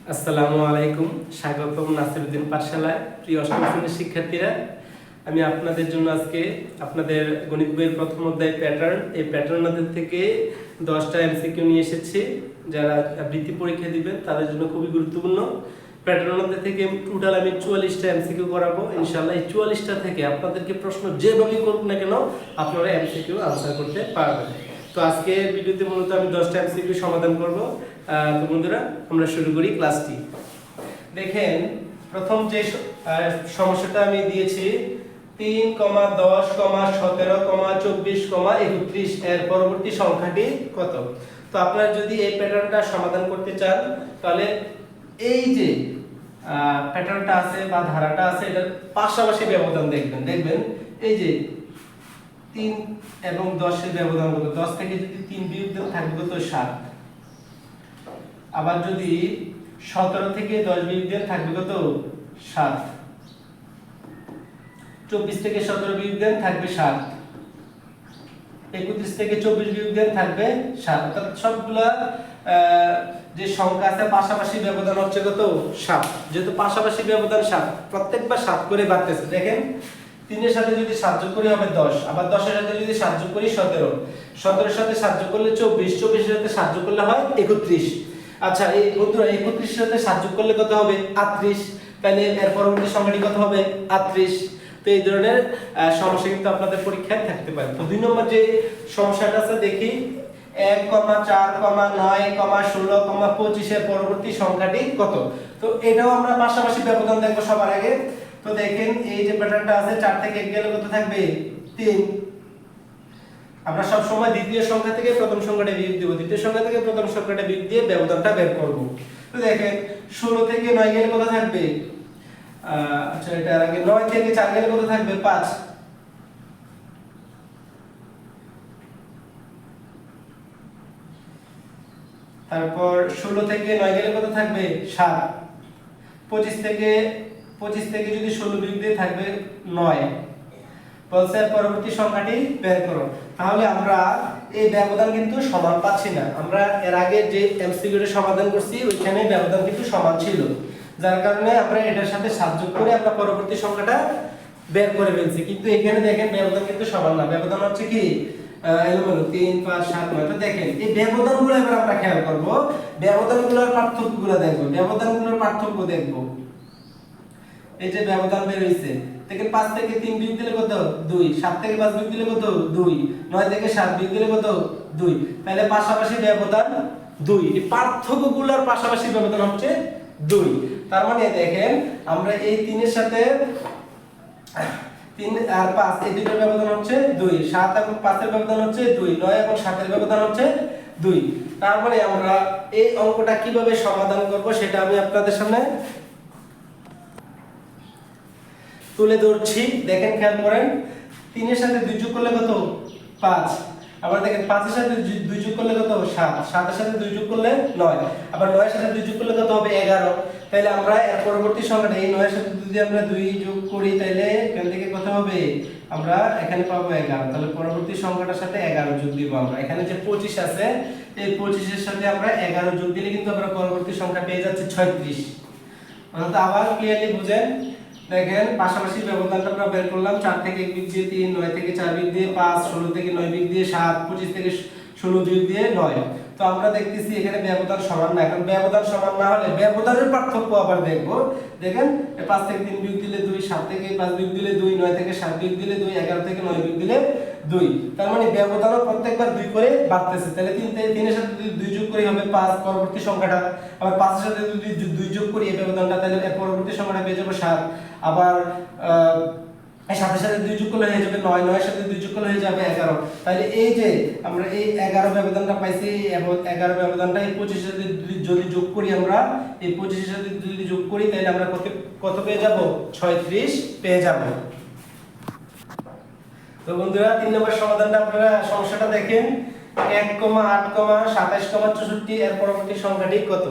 আসসালামু আলাইকুম, স্বাগতম নাসিরউদ্দিন পাঠশালায়। প্রিয় অষ্টম শ্রেণীর শিক্ষার্থীরা, আমি আপনাদের জন্য আজকে আপনাদের গণিত বইয়ের প্রথম অধ্যায় প্যাটার্ন, এই প্যাটার্নের থেকে 10টা এমসিকিউ নিয়ে এসেছি। যারা বৃত্তি পরীক্ষা দিবেন তাদের জন্য খুবই গুরুত্বপূর্ণ। প্যাটার্নের থেকে টোটাল আমি 44টা এমসিকিউ করাবো ইনশাআল্লাহ। এই 44টা থেকে আপনাদেরকে প্রশ্ন যেভাবেই করুক না কেন আপনারা এমসিকিউ আনসার করতে পারবেন। তো আজকে ভিডিওতে মূলত আমি 10টা এমসিকিউ সমাধান করব। তো বন্ধুরা, আমরা শুরু করি ক্লাসটি। দেখেন, প্রথম যে সমস্যাটা আমি দিয়েছি 3, 10, 17, 24, 31 এর পরবর্তী সংখ্যাটি কত? তো আপনারা যদি এই প্যাটার্নটা সমাধান করতে চান তাহলে এই যে প্যাটার্নটা আছে বা ধারাটা আছে এটার পাশাপাশি ব্যবধান দেখবেন এই যে 3 এবং 10 এর ব্যবধান কত? 10 থেকে যদি 3 বিয়োগ দেন থাকবে কত? 7। আবার যদি 17 থেকে 10 বিয়োগ দেন থাকবে কত? 7। 24 থেকে 17 বিয়োগ দেন থাকবে 7। 31 থেকে 24 বিয়োগ দেন থাকবে 7। অর্থাৎ সবগুলা যে সংখ্যা আছে পাশাপাশি ব্যবধান হচ্ছে কত? 7। যেহেতু পাশাপাশি ব্যবধান 7, প্রত্যেকবার 7 করে বাড়তেছে। দেখেন, 3 এর সাথে যদি 7 যোগ করি হবে 10, আবার 10 এর সাথে যদি 7 যোগ করি 17, 17 এর সাথে 7 যোগ করলে 24, 24 এর সাথে 7 যোগ করলে হয় 31। আচ্ছা, এই বন্ধুরা 31 এর সাথে 7 যোগ করলে কত হবে? 38। তাহলে এর পরবর্তী সংখ্যাটি কত হবে? 38। তো এই ধরনের সমস্যা কিন্তু আপনাদের পরীক্ষায় থাকতে পারে। তো 2 নম্বর যে সমস্যাটা আছে দেখি, 1, 4, 9, 16, 25 এর পরবর্তী সংখ্যাটি কত? তো এটাও আমরা পাশাপাশি ব্যবধান দেখব সবার আগে। তো দেখেন, এই যে প্যাটার্নটা আছে 4 থেকে 1 গেলে কত থাকবে? 3। আমরা সব সময় দ্বিতীয় সংখ্যা থেকে প্রথম সংখ্যাটা বিয়োগ দেব, দ্বিতীয় সংখ্যা থেকে প্রথম সংখ্যাটা বিয়োগ দিয়ে ব্যবধানটা বের করব। তো দেখেন, 16 থেকে 9 গেলে কত থাকবে? আচ্ছা, এটার আগে 9 থেকে 4 গেলে কত থাকবে? 5। তারপর 16 থেকে 9 গেলে কত থাকবে? 7। 25 থেকে যদি 16 বিয়োগ দিয়ে থাকবে 9। বলছে পরবর্তী সংখ্যাটি বের করো। তাহলে আমরা এই ব্যবধান কিন্তু সমান পাচ্ছি না। আমরা এর আগে যে এমসিকিউটা সমাধান করছি ওইখানে ব্যবধান কিন্তু সমান ছিল, যার কারণে আমরা এটার সাথে 7 যোগ করে আমরা পরবর্তী সংখ্যাটা বের করে ফেলছি। কিন্তু এখানে দেখেন ব্যবধান কিন্তু সমান না, ব্যবধান হচ্ছে কি এলোমেলো 3, 5, 7, 9। তো দেখেন এই ব্যবধানগুলো এবার আমরা খেয়াল করব, ব্যবধানগুলোর পার্থক্যগুলো দেখব, ব্যবধানগুলোর পার্থক্য দেখব। এই যে ব্যবধান বের হইছে, দেখেন 5 থেকে 3 বিয়োগ দিলে কত? 2। 7 থেকে 5 বিয়োগ দিলে কত? 2। 9 থেকে 7 বিয়োগ দিলে কত? 2। তাহলে পাশাপাশি ব্যবধান 2। এই পার্থক্যগুলোর পাশাপাশি ব্যবধান হচ্ছে 2। তার মানে দেখেন, আমরা এই 3 এর সাথে 3 আর 5 এই দুটোর ব্যবধান হচ্ছে 2। 7 এবং 5 এর ব্যবধান হচ্ছে 2। 9 এবং 7 এর ব্যবধান হচ্ছে 2। তার মানে আমরা এই অঙ্কটা কিভাবে সমাধান করব সেটা আমি আপনাদের সামনে তুলে ধরছি। দেখেন, খেয়াল করেন, 3 এর সাথে 2 যোগ করলে কত? 5। আবার দেখেন 5 এর সাথে 2 যোগ করলে কত? 7। 7 এর সাথে 2 যোগ করলে 9। আবার 9 এর সাথে 2 যোগ করলে কত হবে? 11। তাহলে আমরা এর পরবর্তী সংখ্যাটা এই 9 এর সাথে যদি আমরা 2 যোগ করি তাহলে এখান থেকে কত হবে? আমরা এখানে পাবো 11। তাহলে পরবর্তী সংখ্যাটার সাথে 11 যোগ দিব আমরা। এখানে যে 25 আছে এই 25 এর সাথে আমরা 11 যোগ দিলে কিন্তু আমরা পরবর্তী সংখ্যা পেয়ে যাচ্ছি 36। অর্থাৎ আবার ক্লিয়ারলি বুঝেন, দেখেন পাশাপাশি ব্যবধানটা আমরা বের করলাম। 4 থেকে 1 বিয়োগ দিয়ে 3, 9 থেকে 4 বিয়োগ দিয়ে 5, 16 থেকে 9 বিয়োগ দিয়ে 7, 25 থেকে 16 বিয়োগ দিয়ে 9। তো আমরা দেখতেছি এখানে ব্যবধান সমান না। এখন ব্যবধান সমান না হলে ব্যবধানের পার্থক্য আবার দেখব। দেখেন, 5 থেকে 3 বিয়োগ দিলে 2, 7 থেকে 5 বিয়োগ দিলে 2, 9 থেকে 7 বিয়োগ দিলে 2, 11 থেকে 9 বিয়োগ দিলে 2। তার মানে ব্যবধানও প্রত্যেকবার 2 করে বাড়তেছে। তাহলে 3 এর সাথে যদি 2 যোগ করি হবে 5 পরবর্তী সংখ্যাটা। আবার 5 এর সাথে যদি 2 যোগ করি এই ব্যবধানটা, তাহলে এর পরবর্তী সংখ্যাটা পেয়ে যাব 7। আবার এই 7 এর সাথে 2 যোগ করলে হয়ে যাবে 9, 9 এর সাথে 2 যোগ করলে হয়ে যাবে 11। তাহলে এই যে আমরা এই 11 ব্যবধানটা পাইছি এবং 11 ব্যবধানটা এই 25 এর সাথে যদি যোগ করি, আমরা এই 25 এর সাথে যদি যোগ করি তাহলে আমরা কত পেয়ে যাব? 36 পেয়ে যাব। তো বন্ধুরা, 3 নম্বর সমাধানটা আপনারা সমস্যাটা দেখেন, 1, 8, 27, 64 এর পরবর্তী সংখ্যাটি কত?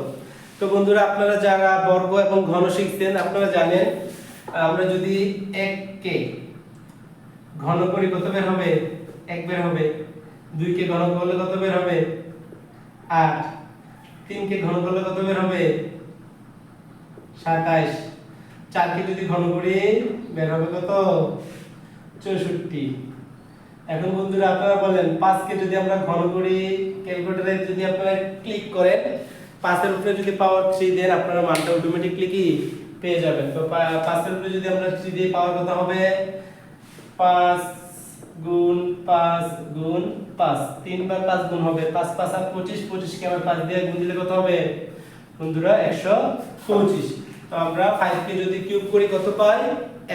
তো বন্ধুরা, আপনারা যারা বর্গ এবং ঘন শিখছেন আপনারা জানেন, আমরা যদি 1 কে ঘন করি কত বের হবে? 1 বের হবে। 2 কে ঘন করলে কত বের হবে? 8। 3 কে ঘন করলে কত বের হবে? 27, 4 কে যদি ঘন করি বের হবে কত 64। এখন বন্ধুরা আপনারা বলেন 5 কে যদি আমরা ঘন করি, ক্যালকুলেটরে যদি আপনারা ক্লিক করেন 5 এর উপরে যদি পাওয়ার 3 দেন আপনারা মানটা অটোমেটিক্যালি কি পেয়ে যাবেন। তো 5 এর উপরে যদি আমরা 3 দিয়ে পাওয়ার কত হবে 5 গুণ 5 গুণ 5, 3 বার 5 গুণ হবে 5 5 আর 25, 25 কে আবার 5 দিয়ে গুণ দিলে কত হবে বন্ধুরা 125। তো আমরা 5 কে যদি কিউব করি কত পাই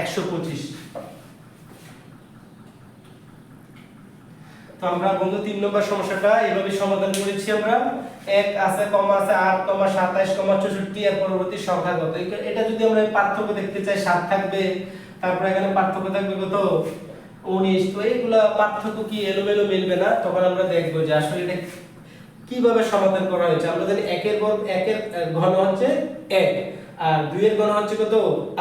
125। তো আমরা বন্ধু 3 নম্বর সমস্যাটা এইভাবে সমাধান করেছি। আমরা 1 আছে, কমা আছে 8, 27, 64 এর পরবর্তী সংখ্যা কত। এটা যদি আমরা পার্থক্য দেখতে চাই 7 থাকবে, তারপর এখানে পার্থক্য থাকবে কত 19। তো এইগুলা পার্থক্য কি এলোমেলো মিলবে না, তখন আমরা দেখব যে আসলে এটা কিভাবে সমাধান করা হয়েছে। আমরা জানি 1 এর ঘন হচ্ছে 1, আর 2 এর ঘন হচ্ছে কত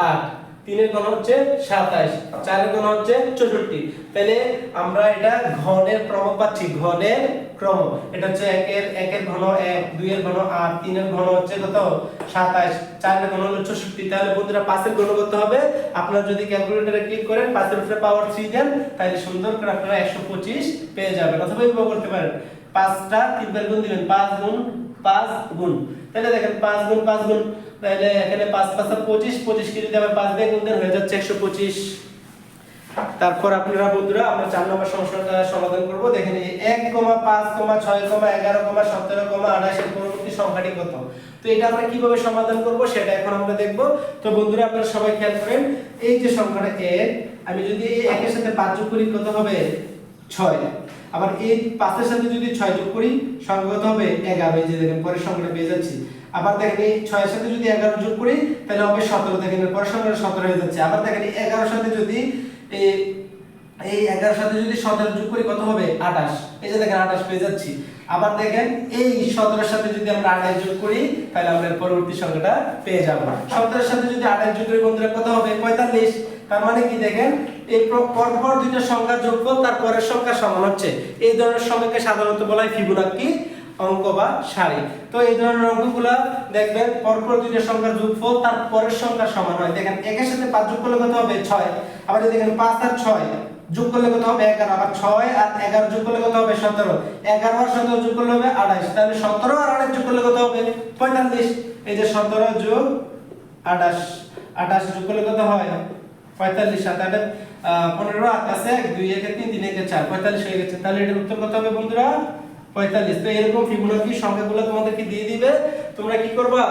8, 3 এর ঘন হচ্ছে 27, 4 এর ঘন হচ্ছে 64। তাহলে আমরা এটা ঘনের ক্রম পাচ্ছি, ঘনের ক্রম। এটা হচ্ছে 1 এর ঘন 1, 2 এর ঘন 8, 3 এর ঘন হচ্ছে কত 27, 4 এর ঘন হলো 64। তাহলে বন্ধুরা 5 এর ঘন কত হবে, আপনারা যদি ক্যালকুলেটরে ক্লিক করেন 5 এর উপরে পাওয়ার 3 দেন, তাহলে সুন্দর করে আপনারা 125 পেয়ে যাবেন। অথবা এইভাবে করতে পারেন 5টা 3 বার গুণ দিবেন, 5 গুণ 5 গুণ। তাহলে দেখেন 5 গুণ 5 গুণ, তাহলে এখানে 5 5 আর 25, 25 কে যদি আবার 5 দিয়ে গুণ দেন হয়ে যাচ্ছে 125। তারপর আপনারা বন্ধুরা আমরা 4 নম্বর সমস্যাটা সমাধান করব। দেখেন এই 1, 5, 6, 11, 17, 28 এর পরবর্তী সংখ্যাটি কত। তো এটা আমরা কিভাবে সমাধান করব সেটা এখন আমরা দেখব। তো বন্ধুরা আপনারা সবাই খেয়াল করেন, এই যে সংখ্যাটা 1, আমি যদি এই 1 এর সাথে 5 যোগ করি কত হবে 6। আবার এই 5 এর সাথে যদি 6 যোগ করি সংখ্যা কত হবে 11। এই যে দেখেন পরের সংখ্যাটা পেয়ে যাচ্ছি। আবার দেখেন এই 6 এর সাথে যদি 11 যোগ করি তাহলে হবে 17। দেখেন পরের সংখ্যাটা 17 হয়ে যাচ্ছে। আবার দেখেন এই 11 এর সাথে যদি এই 11 এর সাথে যদি 17 যোগ করি কত হবে 28। এই যে দেখেন 28 পেয়ে যাচ্ছি। আবার দেখেন এই 17 এর সাথে যদি আমরা 28 যোগ করি তাহলে আমরা পরবর্তী সংখ্যাটা পেয়ে যাব। 17 এর সাথে যদি 28 যোগ করি বন্ধুরা কত হবে 45। তার মানে কি দেখেন এই পরপর দুইটা সংখ্যার যোগফল তার পরের সংখ্যা সমান হচ্ছে। এই ধরনের সংখ্যাকে সাধারণত বলা হয় ফিবোনাক্কি অঙ্ক বা সারি। তো এই ধরনের অঙ্কগুলা দেখবেন পরপর দুইটা সংখ্যার যোগফল তার পরের সংখ্যা সমান হয়। দেখেন 1 এর সাথে 5 যোগ করলে কত হবে 6। আবার দেখেন 5 আর 6 যোগ করলে কত হবে 11। আবার 6 আর 11 যোগ করলে কত হবে 17। 11 আর 17 যোগ করলে হবে 28। তাহলে 17 আর 28 যোগ করলে কত হবে 45। এই যে 17 যোগ 28, 28 যোগ করলে কত হয় 45। 7 8 15 আর আছে 2 1 3 3 1 4, 45 হয়ে গেছে। তাহলে এটার উত্তর কত হবে বন্ধুরা 45। তো এরকম ফিবোনাক্কি সংখ্যাগুলো তোমাদেরকে দিয়ে দিবে, তোমরা কি করবা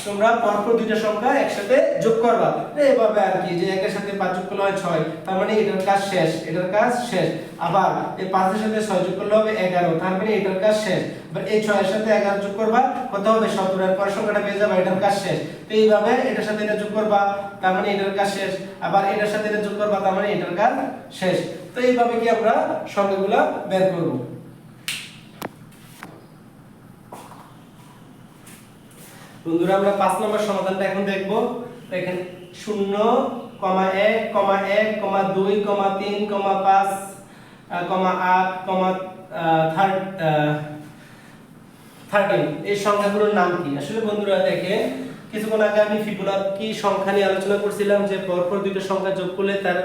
তোমরা পরপর দুইটা সংখ্যা একসাথে যোগ করবা। এইভাবে আর কি যে 1 এর সাথে 5 যোগ করলে হয় 6, তার মানে এটার কাজ শেষ, এটার কাজ শেষ। আবার এই 5 এর সাথে 6 যোগ করলে হবে 11, তার মানে এটার কাজ শেষ। এবার এই 6 এর সাথে 11 যোগ করবা কত হবে 17, এর পরের সংখ্যাটা পেয়ে যাবে, এটার কাজ শেষ। তো এইভাবে এটার সাথে এটা যোগ করবা তার মানে এটার কাজ শেষ। আবার এটার সাথে এটা যোগ করবা তার মানে এটার কাজ শেষ। তো এইভাবে কি আমরা সংখ্যাগুলো বের করব। বন্ধুরা আমরা 5 নম্বর সমাধানটা এখন দেখব। দেখেন 0, 1, 1, 2, 3, 5, 8, 13 এই সংখ্যাগুলোর নাম কি। আসলে বন্ধুরা দেখেন কিছুক্ষণ আগে আমি ফিবোনাক্কি সংখ্যা নিয়ে আলোচনা করছিলাম যে পরপর দুটো সংখ্যা যোগ করলে তার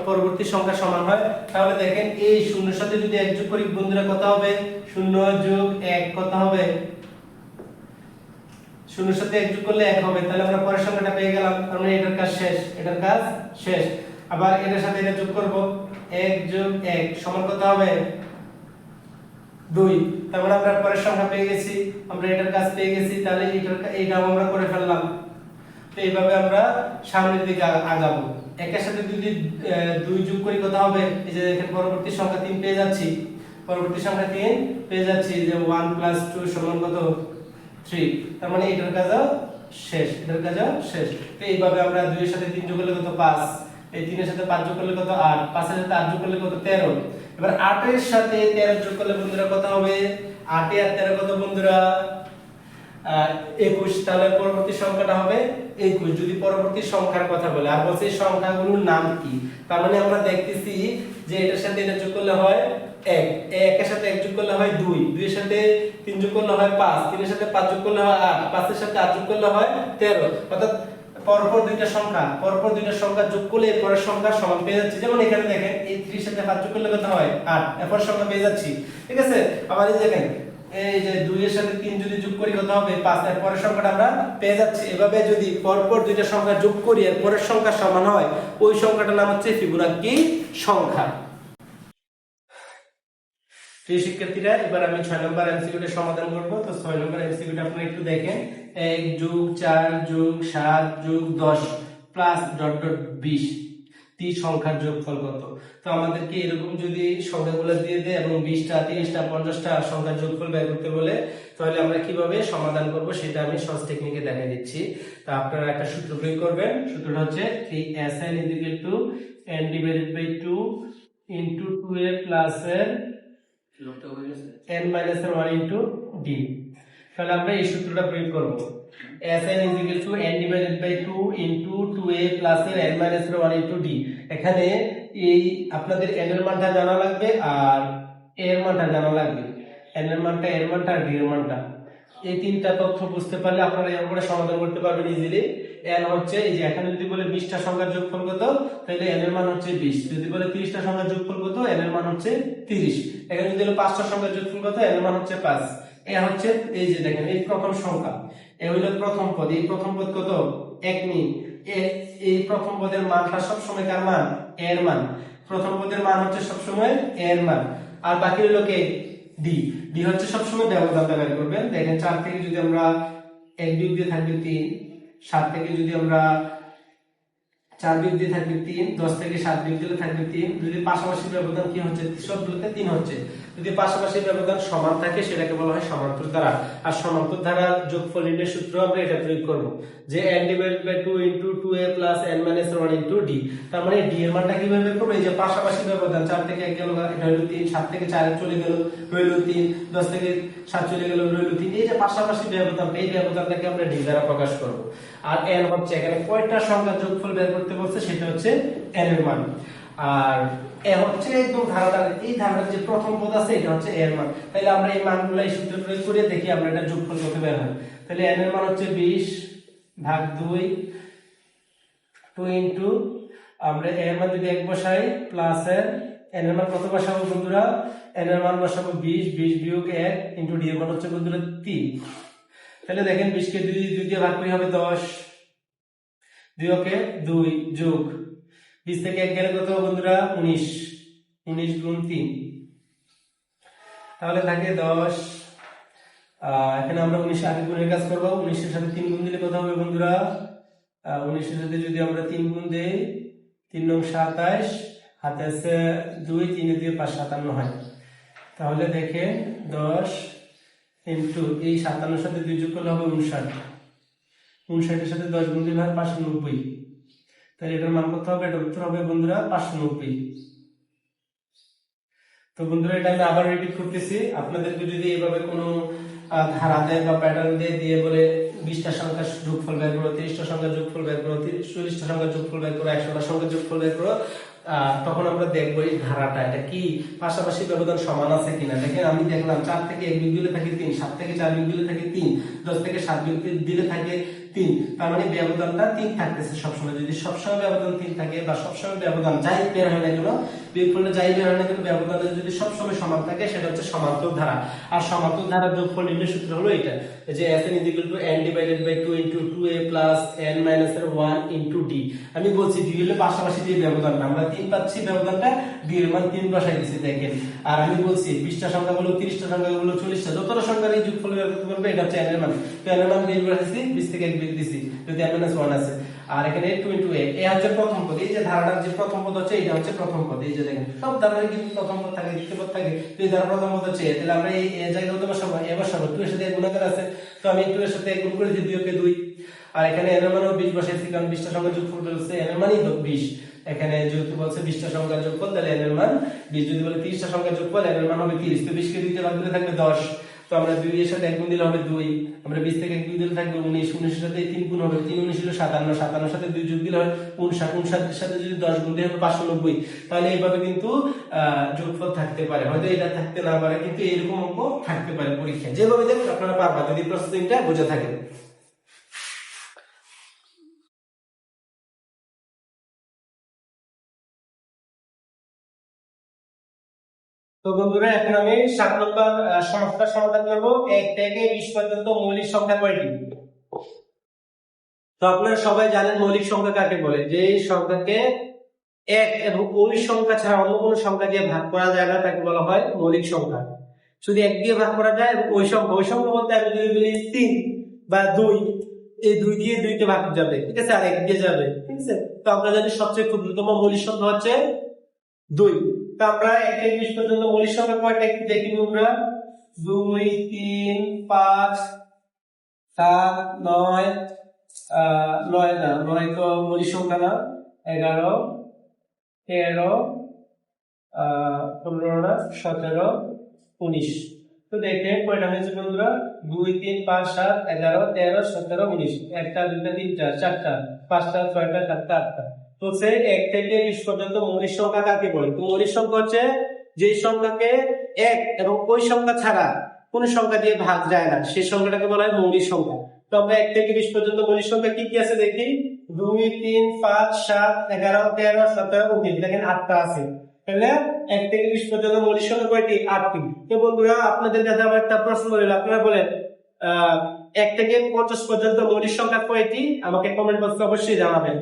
পরবর্তী সংখ্যা সমান হয়। তাহলে দেখেন এই 0 এর সাথে যদি 1 যোগ করি বন্ধুরা কত হবে 0 যোগ 1 কত হবে 0 এর সাথে 1 যোগ করলে 1 হবে। তাহলে আমরা পরের সংখ্যাটা পেয়ে গেলাম, তার মানে এটার কাজ শেষ, এটার কাজ শেষ। আবার এটার সাথে এটা যোগ করব 1 যোগ 1 সমান কত হবে 2। তার মানে আমরা পরের সংখ্যা পেয়ে গেছি, আমরা এটার কাজ পেয়ে গেছি। তাহলে এইটাও আমরা করে ফেললাম। তো এইভাবে আমরা সামনের দিকে আগাবো। 1 এর সাথে যদি 2 যোগ করি কত হবে, এই যে দেখেন পরবর্তী সংখ্যা 3 পেয়ে যাচ্ছি, পরবর্তী সংখ্যা 3 পেয়ে যাচ্ছি যে 1 + 2 সমান কত 3। তার মানে এটার কাজও শেষ, এটার কাজও শেষ। তো এইভাবে আমরা 2 এর সাথে 3 যোগ করলে কত 5, এই 3 এর সাথে 5 যোগ করলে কত 8, 5 এর সাথে 8 যোগ করলে কত 13। এবার 8 এর সাথে 13 যোগ করলে বন্ধুরা কত হবে 8 আর 13 কত বন্ধুরা 21। তাহলে পরবর্তী সংখ্যাটা হবে 21। যদি পরবর্তী সংখ্যার কথা বলে আর বলছে সংখ্যাগুলোর নাম কি, তার মানে আমরা দেখতেছি যে এটার সাথে এটা যোগ করলে হয় 1, এর সাথে 1 যোগ করলে হয় 2, 2 এর সাথে 3 যোগ করলে হয় 5, 3 এর সাথে 5 যোগ করলে হয় 8, 5 এর সাথে 8 যোগ করলে হয় 13। অর্থাৎ পরপর দুইটা সংখ্যা যোগ করলে এরপরের সংখ্যা সমান পেয়ে যাচ্ছি। যেমন এখানে দেখেন এই 3 এর সাথে 5 যোগ করলে কত হয় 8, এরপর সংখ্যা পেয়ে যাচ্ছি। ঠিক আছে, আবার এই দেখেন এই যে 2 এর সাথে 3 যদি যোগ করি কত হবে 5, এর পরের সংখ্যাটা আমরা পেয়ে যাচ্ছি। এভাবে যদি পরপর দুইটা সংখ্যা যোগ করি এর পরের সংখ্যা সমান হয়, ওই সংখ্যাটার নাম হচ্ছে ফিবোনাকি সংখ্যা। প্রিয় শিক্ষার্থীরা, এবার আমি 6 নম্বর এমসিকিউটা সমাধান করব। তো 6 নম্বর এমসিকিউটা আপনারা একটু দেখেন। 1 যোগ 4 যোগ 7 যোগ 10 প্লাস ডট ডট 20 টি সংখ্যার যোগফল কত? তো আমাদেরকে এরকম যদি সংখ্যাগুলো দিয়ে দেয় এবং 20টা 30টা 50টা সংখ্যার যোগফল বের করতে বলে, তাহলে আমরা কিভাবে সমাধান করব সেটা আমি সহজ টেকনিকে দেখিয়ে দিচ্ছি। তো আপনারা একটা সূত্র প্রয়োগ করবেন। সূত্রটা হচ্ছে Sn = n divided by 2 into 2a plus n minus 1 into d। তাহলে আমরা এই সূত্রটা প্রয়োগ করব। Sn = n divided by 2 into 2a plus n minus 1 into d। এখানে এই আপনাদের n এর মানটা জানা লাগবে আর a এর মানটা জানা লাগবে। n এর মানটা, a এর মানটা আর d এর মানটা। এই তিনটা তথ্য বুঝতে পারলে আপনারা এর উপরে সমাধান করতে পারবেন ইজিলি। n হচ্ছে এই যে এখানে যদি বলে 20টা সংখ্যার যোগফল কত, তাহলে n এর মান হচ্ছে 20। যদি বলে 30টা সংখ্যার যোগফল কত, n এর মান হচ্ছে 30। এখানে যদি বলে 5টা সংখ্যার যোগফল কত, n এর মান হচ্ছে 5। এ হচ্ছে এই যে দেখেন এই প্রথম সংখ্যা, এ হলো প্রথম পদ। এই প্রথম পদ কত 1 নি। এই প্রথম পদের মানটা সব সময় কার মান? a এর মান। প্রথম পদের মান হচ্ছে সব সময় a এর মান। আর বাকি হলো কে d। d হচ্ছে সব সময় ব্যবধানটা বের করবেন। দেখেন 4 থেকে যদি আমরা 1 বিয়োগ দিয়ে থাকবে 3, 7 থেকে যদি আমরা 4 বিয়োগ দিয়ে থাকবে 3, 10 থেকে 7 বিয়োগ দিলে থাকবে 3। যদি পাশাপাশি ব্যবধান কি হচ্ছে, সবগুলোতে 3 হচ্ছে। যদি পাশাপাশি ব্যবধান সমান থাকে সেটাকে বলা হয় সমান্তর ধারা। আর সমান্তর ধারার যোগফল নির্ণয়ের সূত্র আমরা এটা প্রয়োগ করব, যে n divided by 2 into 2a plus n minus 1 into d। তার মানে d এর মানটা কিভাবে বের করব? এই যে পাশাপাশি ব্যবধান 4 থেকে 1 গেল, এটা হলো 3, 7 থেকে 4 চলে গেল, রইল 3, 10 থেকে 7 চলে গেল, রইল 3। এই যে পাশাপাশি ব্যবধান, এই ব্যবধানটাকে আমরা d দ্বারা প্রকাশ করব। আর n হচ্ছে এখানে কয়টা সংখ্যার যোগফল বের করতে বলছে সেটা হচ্ছে n এর মান। আর এ হচ্ছে একদম ধারাটা, এই ধারার যে প্রথম পদ আছে এটা হচ্ছে এর মান। তাহলে আমরা এই মানগুলো এই সূত্র প্রয়োগ করে দেখি আমরা এটা যোগফল কত বের হয়। তাহলে n এর মান হচ্ছে 20 ভাগ 2 2 ইনটু আমরা এর মান যদি 1 বসাই প্লাস n এর মান কত বসাবো বন্ধুরা? n এর মান বসাবো 20, 20 বিয়োগ 1 ইনটু d এর মান হচ্ছে বন্ধুরা 3। তাহলে দেখেন 20 কে 2 দিয়ে ভাগ করি হবে 10, 2 কে 2 যোগ 20 থেকে 1 গেলে কত বন্ধুরা? 19, 19 গুণ 3, তাহলে থাকে 10। এখানে আমরা 19 আগে গুণের কাজ করব। 19 এর সাথে 3 গুণ দিলে কত হবে বন্ধুরা? 19 এর সাথে যদি আমরা 3 গুণ দেই, 3 নং 27, হাতে আছে 2, 3 দিয়ে 5 57 হয়। তাহলে দেখে 10 ইনটু এই 57 এর সাথে 2 যোগ করলে হবে 59, 59 এর সাথে 10 গুণ দিলে হয় 590। তাহলে এটার মান কত হবে? এটার উত্তর হবে বন্ধুরা 590। তো বন্ধুরা এটা আমি আবার রিপিট করতেছি। আপনাদেরকে যদি এইভাবে কোনো ধারা দেয় বা প্যাটার্ন দিয়ে বলে 20টা সংখ্যার যোগফল বের করো, 30টা সংখ্যার যোগফল বের করো, 40টা সংখ্যার যোগফল বের করো, 100টা সংখ্যার যোগফল বের করো, তখন আমরা দেখবো এই ধারাটা এটা কি পাশাপাশি ব্যবধান সমান আছে কিনা। দেখেন আমি দেখলাম 4 থেকে 1 বিয়োগ দিলে থাকে 3, 7 থেকে 4 বিয়োগ দিলে থাকে 3, 10 থেকে 7 বিয়োগ দিলে থাকে 3। তার মানে ব্যবধানটা 3 থাকতেছে সবসময়। যদি সবসময় ব্যবধান 3 থাকে বা সবসময় ব্যবধান যাই বের হয় না কেন, বিয়োগফলে যাই বের হয় না কেন, ব্যবধানটা যদি সবসময় সমান থাকে সেটা হচ্ছে সমান্তর ধারা। আর সমান্তর ধারার যোগফল নির্ণয়ের সূত্র হলো এটা, যে Sn = n divided by 2 into 2a plus n minus 1 into d। আমি বলছি d হলো পাশাপাশি যে ব্যবধানটা, আমরা 3 পাচ্ছি, ব্যবধানটা d এর মান 3 বসাই দিয়েছি দেখেন। আর আমি বলছি 20টা সংখ্যা বলো, 30টা সংখ্যা বলো, 40টা যতটা সংখ্যার এই যোগফল বের করতে পারবে এটা হচ্ছে n এর মান। তো n এর মান 20 বসাইছি, 20 থেকে 1 বিয়োগ দিছি, যদি n minus 1 আছে। আর এখানে 2 into a, এ হচ্ছে প্রথম পদ। এই যে ধারাটার যে প্রথম পদ হচ্ছে এটা হচ্ছে প্রথম পদ। এই যে দেখেন সব ধারার কিন্তু প্রথম পদ থাকে, দ্বিতীয় পদ থাকে। তো এই ধারা প্রথম পদ হচ্ছে a। তাহলে আমরা এই a জায়গায় কত বসাবো? a বসাবো। 2 এর সাথে 1 গুণাকার আছে, তো আমি 2 এর সাথে 1 গুণ করেছি, 2 কে 2। আর এখানে n এর মানও 20 বসাইছি, কারণ 20টা সংখ্যা যোগফল বলছে, n এর মানই তো 20। এখানে যেহেতু বলছে 20টা সংখ্যা যোগফল, তাহলে n এর মান 20। যদি বলে 30টা সংখ্যা যোগফল, n এর মান হবে 30। তো 20 কে 2 দিয়ে ভাগ দিলে থাকবে 10। তো আমরা 2 এর সাথে 1 গুণ দিলে হবে 2, আমরা 20 থেকে 2 দিলে থাকবে 19, 19 এর সাথে 3 গুণ হবে, 3 19 হলো 57, 57 এর সাথে 2 যোগ দিলে হয় 59, 59 এর সাথে যদি 10 গুণ দিলে হবে 590। তাহলে এইভাবে কিন্তু যোগফল থাকতে পারে, হয়তো এটা থাকতে না পারে, কিন্তু এরকম অঙ্ক থাকতে পারে পরীক্ষায়। যেভাবে দেখুন আপনারা পারবেন যদি প্রসেসিংটা বুঝে থাকেন। তো বন্ধুরা এখন আমি 7 নম্বর সমস্যার সমাধান করব। 1 থেকে 20 পর্যন্ত মৌলিক সংখ্যা কয়টি? তো আপনারা সবাই জানেন মৌলিক সংখ্যা কাকে বলে, যে সংখ্যাকে 1 এবং ওই সংখ্যা ছাড়া অন্য কোনো সংখ্যা দিয়ে ভাগ করা যায় না, তাকে বলা হয় মৌলিক সংখ্যা। শুধু 1 দিয়ে ভাগ করা যায় এবং ওই সংখ্যা বলতে আমি যদি বলি 3 বা 2, এই 2 দিয়ে 2 কে ভাগ যাবে, ঠিক আছে, আর 1 দিয়ে যাবে, ঠিক আছে। তো আমরা জানি সবচেয়ে ক্ষুদ্রতম মৌলিক সংখ্যা হচ্ছে 2। তো আমরা 1 থেকে 20 পর্যন্ত মৌলিক সংখ্যা কয়টা একটু দেখি আমরা। 2 3 5 7 9, 9 না, 9 তো মৌলিক সংখ্যা না, 11 13 15 না, 17 19। তো দেখেন কয়টা হয়েছে বন্ধুরা, 2 3 5 7 11 13 17 19, একটা দুইটা তিনটা চারটা পাঁচটা ছয়টা সাতটা আটটা। তো সে 1 থেকে 20 পর্যন্ত মৌলিক সংখ্যা কাকে বলে? তো মৌলিক সংখ্যা হচ্ছে যে সংখ্যাকে 1 এবং ওই সংখ্যা ছাড়া কোন সংখ্যা দিয়ে ভাগ যায় না, সেই সংখ্যাটাকে বলা হয় মৌলিক সংখ্যা। তো আমরা 1 থেকে 20 পর্যন্ত মৌলিক সংখ্যা কি কি আছে দেখি। 2 3 5 7 11 13 17 19, দেখেন 8টা আছে। তাহলে 1 থেকে 20 পর্যন্ত মৌলিক সংখ্যা কয়টি? 8টি। তো বন্ধুরা আপনাদের কাছে আমার একটা প্রশ্ন রইল, আপনারা বলেন 1 থেকে 50 পর্যন্ত মৌলিক সংখ্যা কয়টি? আমাকে কমেন্ট বক্সে অবশ্যই জানাবেন।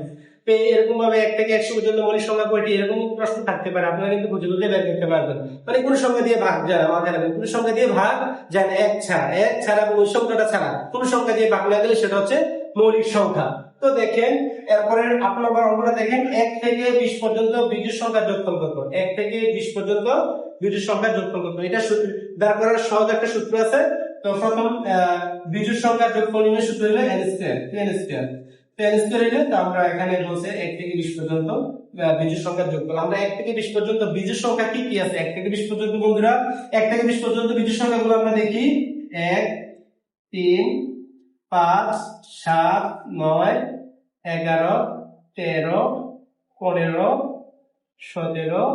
তো এরকম ভাবে 1 থেকে 100 পর্যন্ত মৌলিক সংখ্যা কয়টি, এরকম প্রশ্ন থাকতে পারে, আপনারা কিন্তু বুঝে বুঝে বের করতে পারবেন। মানে কোন সংখ্যা দিয়ে ভাগ যায় না, মাথায় রাখবেন, কোন সংখ্যা দিয়ে ভাগ যায় না, 1 ছাড়া ওই সংখ্যাটা ছাড়া কোন সংখ্যা দিয়ে ভাগ না গেলে সেটা হচ্ছে মৌলিক সংখ্যা। তো দেখেন এরপরে আপনি আবার অঙ্কটা দেখেন, 1 থেকে 20 পর্যন্ত বিজোড় সংখ্যা যোগফল কত? 1 থেকে 20 পর্যন্ত বিজোড় সংখ্যা যোগফল কত? এটা বের করার সহজ একটা সূত্র আছে। তো প্রথম বিজোড় সংখ্যা যোগফল নির্ণয়ের সূত্র হলো n স্কয়ার, n স্কয়ার। তো n স্কয়ার হলো, তো আমরা এখানে বলছে 1 থেকে 20 পর্যন্ত বিজোড় সংখ্যা যোগফল। আমরা 1 থেকে 20 পর্যন্ত বিজোড় সংখ্যা কি কি আছে 1 থেকে 20 পর্যন্ত বন্ধুরা? 1 থেকে 20 পর্যন্ত বিজোড় সংখ্যাগুলো আমরা দেখি। 1 3 5 7 9 11 13 15 17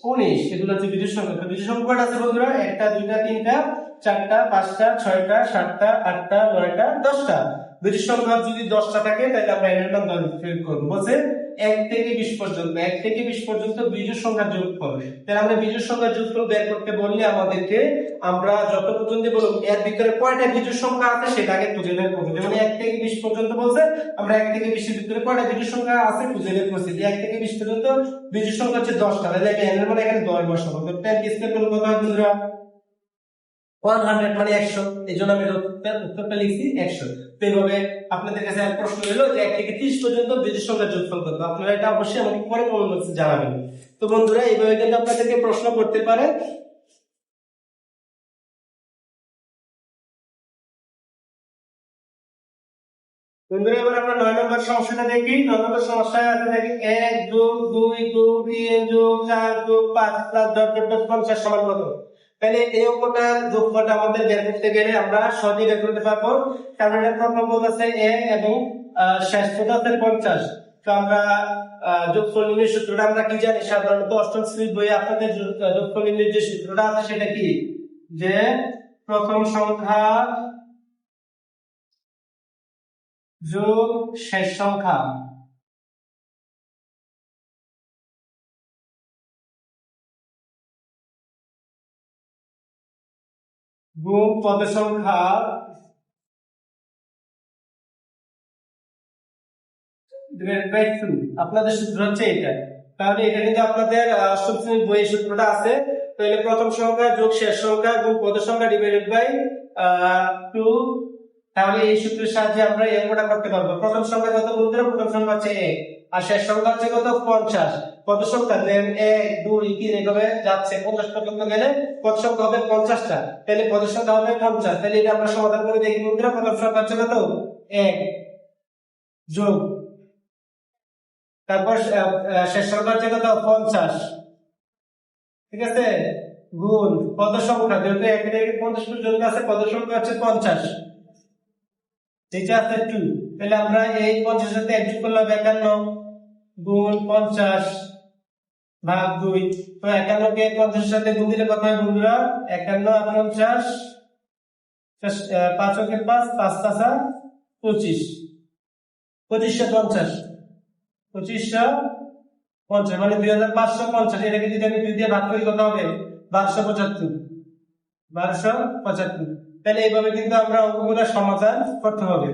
19, এগুলো হচ্ছে বিজোড় সংখ্যা। তো বিজোড় সংখ্যা কয়টা আছে বন্ধুরা? 1টা 2টা 3টা 4টা 5টা 6টা 7টা 8টা 9টা 10টা। বিজোড় সংখ্যা যদি 10টা থাকে তাহলে আমরা এর নাম 10 প্রয়োগ করব। বলছে 1 থেকে 20 পর্যন্ত, 1 থেকে 20 পর্যন্ত বিজোড় সংখ্যা যোগফল। তাহলে আমরা বিজোড় সংখ্যা যোগফল বের করতে বললে আমাদেরকে আমরা যত পর্যন্ত বলব এর ভিতরে কয়টা বিজোড় সংখ্যা আছে সেটা আগে খুঁজে বের করব। যেমন 1 থেকে 20 পর্যন্ত বলছে, আমরা 1 থেকে 20 এর ভিতরে কয়টা বিজোড় সংখ্যা আছে খুঁজে বের করছি। 1 থেকে 20 পর্যন্ত বিজোড় সংখ্যা হচ্ছে 10টা, তাহলে n এর মানে এখানে 10 বসাবো। তো 10 কি স্কয়ার করব কত হয় বন্ধুরা? 100 মানে 100, এইজন্য আমি উত্তরটা লিখছি 100। তো এইভাবে আপনাদের কাছে এক প্রশ্ন হলো যে 1 থেকে 30 পর্যন্ত বিজোড় সংখ্যা যোগফল কত? আপনারা এটা অবশ্যই আমাকে পরে কমেন্ট বক্সে জানাবেন। তো বন্ধুরা এইভাবে কিন্তু আপনাদেরকে প্রশ্ন করতে পারে। বন্ধুরা এবার আমরা 9 নম্বর সমস্যাটা দেখি। 9 নম্বর সমস্যায় আছে দেখি 1 যোগ 2 যোগ 3 যোগ 4 যোগ 5 প্লাস 10 যোগ 50 সমান কত? তাহলে এই অঙ্কটা যোগফলটা আমাদের বের করতে গেলে আমরা সহজেই বের করতে পারবো, কারণ এটা প্রথম পদ আছে a এবং শেষ পদ আছে 50। তো আমরা যোগফল নির্ণয়ের সূত্রটা আমরা কি জানি? সাধারণত অষ্টম শ্রেণীর বইয়ে আপনাদের যোগফল নির্ণয়ের যে সূত্রটা আছে সেটা কি, যে প্রথম সংখ্যা যোগ শেষ সংখ্যা গুণ পদ সংখ্যা ডিভাইডেড বাই 2। আপনাদের সূত্র হচ্ছে এটা। তাহলে এটা কিন্তু আপনাদের অষ্টম শ্রেণীর বইয়ে সূত্রটা আছে। তাহলে প্রথম সংখ্যা যোগ শেষ সংখ্যা গুণ পদ সংখ্যা ডিভাইডেড বাই 2। তাহলে এই সূত্রের সাহায্যে আমরা এই অঙ্কটা করতে পারবো। প্রথম সংখ্যা কত বন্ধুরা? প্রথম সংখ্যা হচ্ছে 1 আর শেষ সংখ্যা হচ্ছে কত? 50। পদ সংখ্যা 1 2 3 এভাবে যাচ্ছে, 50 পর্যন্ত গেলে পদ সংখ্যা হবে 50টা, তাহলে পদ সংখ্যা হবে 50। তাহলে এটা আমরা সমাধান করে দেখি বন্ধুরা। প্রথম সংখ্যা হচ্ছে কত? 1 যোগ, তারপর শেষ সংখ্যা হচ্ছে কত? 50, ঠিক আছে, গুণ পদ সংখ্যা, যেহেতু 1 থেকে 50 পর্যন্ত আছে পদ সংখ্যা হচ্ছে 50, নিচে আছে 2, তাহলে আমরা এই 50 সাথে এক যোগ করলে হবে 51 গুণ 50 ভাগ 2। তো 51 কে 50 এর সাথে গুণ দিলে কত হয় বন্ধুরা? 51 আর 50 5 কে 5 5 5 25 2550 2550 মানে 2550। এটাকে যদি আমি 2 দিয়ে ভাগ করি কত হবে? 1275 1275। তাহলে এইভাবে কিন্তু আমরা অঙ্কগুলো সমাধান করতে হবে।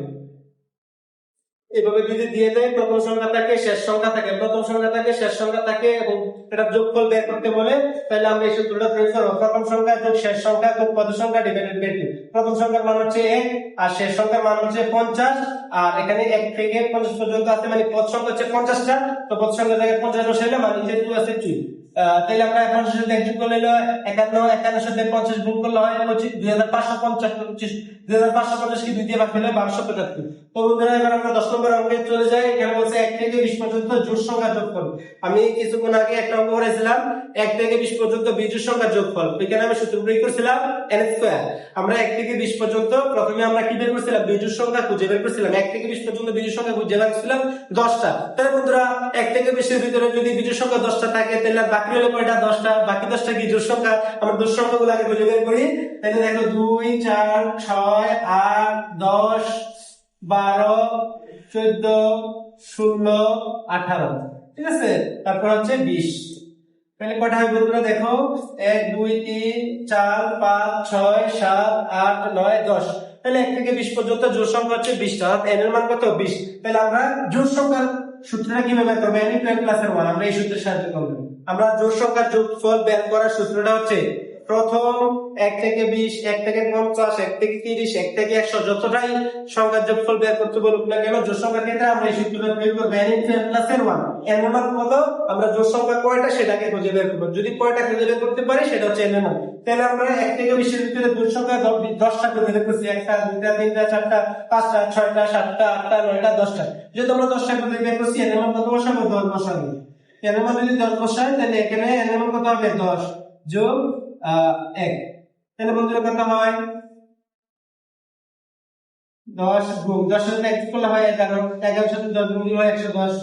এভাবে যদি দিয়ে দেয় প্রথম সংখ্যা থাকে শেষ সংখ্যা থাকে, প্রথম সংখ্যা থাকে শেষ সংখ্যা থাকে এবং এটা যোগফল বের করতে বলে, তাহলে আমরা এই সূত্রটা প্রয়োগ করব। প্রথম সংখ্যা যোগ শেষ সংখ্যা যোগ পদ সংখ্যা ডিভাইডেড বাই 2। প্রথম সংখ্যার মান হচ্ছে 1 আর শেষ সংখ্যার মান হচ্ছে 50, আর এখানে 1 থেকে 50 পর্যন্ত আছে মানে পদ সংখ্যা হচ্ছে 50টা। তো পদ সংখ্যা জায়গায় 50 বসাইলে মানে নিচে 2 আছে 2। তাহলে আমরা 50 সাথে যোগ করলে 51 51 সাথে 50 গুণ করলে হয় 2550 2550 কি 2 দিয়ে ভাগ করলে 1275। তো বন্ধুরা এবার আমরা 10 নম্বর অঙ্কে চলে যাই। এখানে বলছে 1 থেকে 20 পর্যন্ত জোড় সংখ্যা যোগফল। আমি কিছুক্ষণ আগে একটা অঙ্ক করেছিলাম 1 থেকে 20 পর্যন্ত বিজোড় সংখ্যা যোগফল। এখানে আমি সূত্র প্রয়োগ করেছিলাম n স্কয়ার। আমরা 1 থেকে 20 পর্যন্ত প্রথমে আমরা কি বের করেছিলাম? বিজোড় সংখ্যা খুঁজে বের করেছিলাম। 1 থেকে 20 পর্যন্ত বিজোড় সংখ্যা খুঁজে বের করেছিলাম 10টা। তাহলে বন্ধুরা 1 থেকে 20 এর ভিতরে যদি বিজোড় সংখ্যা 10টা থাকে তাহলে বাকি হলো কয়টা? 10টা। বাকি 10টা কি জোড় সংখ্যা? আমরা জোড় সংখ্যাগুলো আগে খুঁজে বের করি। তাহলে দেখো 2 4 6 8 10 12 14 16 18, ঠিক আছে? তারপর হচ্ছে 20। তাহলে কয়টা হবে বন্ধুরা? দেখো 1 2 3 4 5 6 7 8 9 10। তাহলে 1 থেকে 20 পর্যন্ত জোড় সংখ্যা হচ্ছে 20টা। অর্থাৎ n এর মান কত? 20। তাহলে আমরা জোড় সংখ্যার সূত্রটা কিভাবে বের করব? n + n + 1 আমরা এই সূত্রের সাহায্যে করব। আমরা জোড় সংখ্যার যোগফল বের করার সূত্রটা হচ্ছে প্রথম 1 থেকে 20 1 থেকে 50 1 থেকে 30 1 থেকে 100 যতটাই সংখ্যার যোগফল বের করতে বলুক না কেন, জোড় সংখ্যার ক্ষেত্রে আমরা এই সূত্রটা প্রয়োগ করব। n + n + 1 n এর মান কত? আমরা জোড় সংখ্যা কয়টা সেটাকে খুঁজে বের করব। যদি কয়টা খুঁজে বের করতে পারি সেটা হচ্ছে n এর মান। তাহলে আমরা 1 থেকে 20 এর ভিতরে জোড় সংখ্যা 10টা খুঁজে বের করছি। 1টা 2টা 3টা 4টা 5টা 6টা 7টা 8টা 9টা 10টা। যদি আমরা 10টা খুঁজে বের করছি n এর মান কত বসাবো? 10 বসাবো। n এর মান যদি 10 বসাই তাহলে এখানে n এর মান কত হবে? 10 যোগ 1। তাহলে বন্ধুরা কত হয়? 10 গুণ 10 এর সাথে 1 করলে হয় 11 11 সাথে 10 গুণ হয় 110।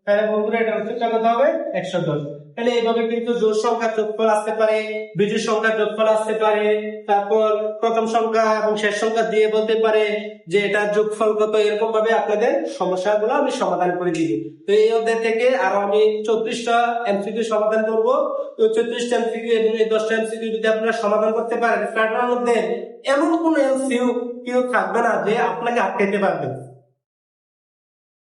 তাহলে বন্ধুরা এটা হচ্ছে কত হবে? 110। তাহলে এইভাবে কিন্তু জোড় সংখ্যার যোগফল আসতে পারে, বিজোড় সংখ্যার যোগফল আসতে পারে, তারপর প্রথম সংখ্যা এবং শেষ সংখ্যা দিয়ে বলতে পারে যে এটার যোগফল কত। এরকম ভাবে আপনাদের সমস্যাগুলো আমি সমাধান করে দিই। তো এই অধ্যায় থেকে আরো আমি 34টা এমসিকিউ সমাধান করব। তো 34টা এমসিকিউ এবং এই 10টা এমসিকিউ যদি আপনারা সমাধান করতে পারেন, প্যাটার্নের মধ্যে এমন কোন এমসিকিউ থাকবে না যে আপনাকে আটকাইতে পারবে।